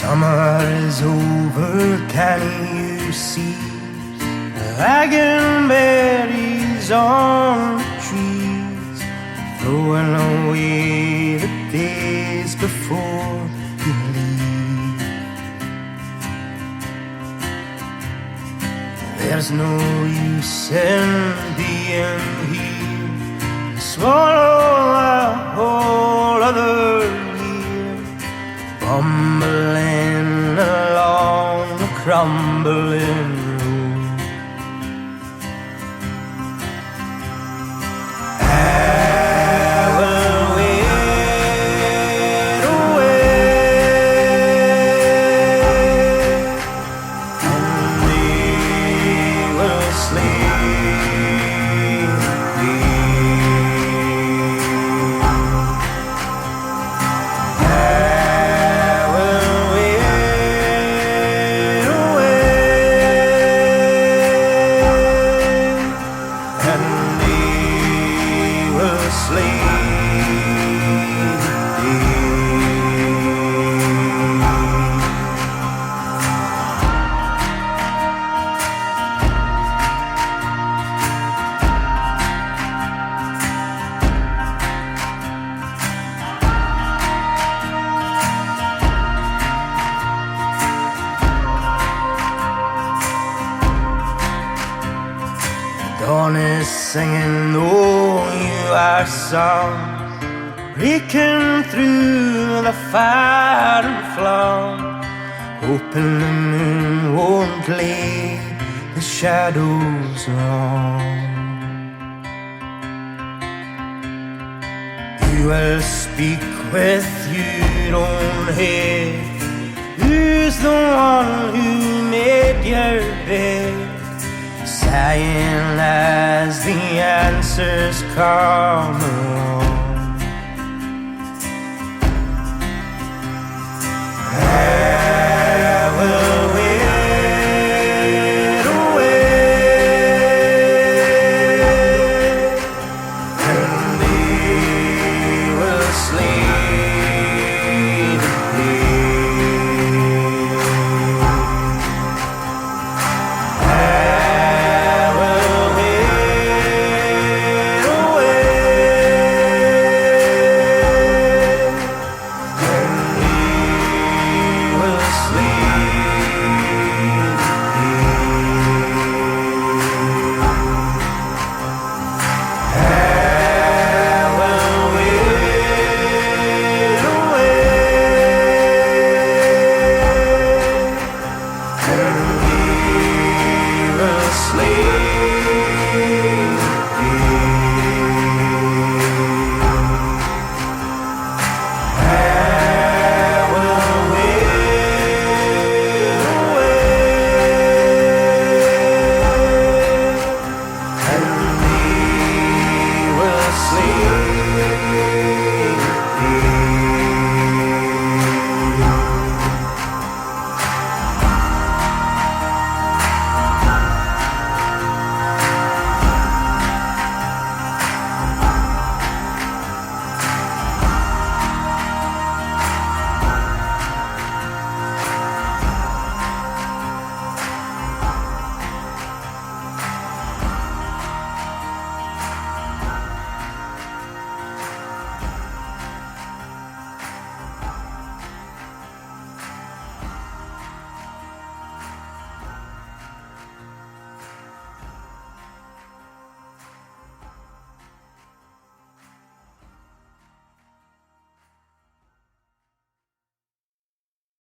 Summer is over, can you see wagon berries on the trees, throwing away the days before you leave? There's no use in being here, swallow a whole other year, bumbling along the crumbling road. I will wait away, and they will sleep. Dawn is singing, oh, you are song, breaking through the fire and flame, hoping the moon won't lay the shadows long. You will speak with your own head, who's the one who made your bed, sighing as the answers come.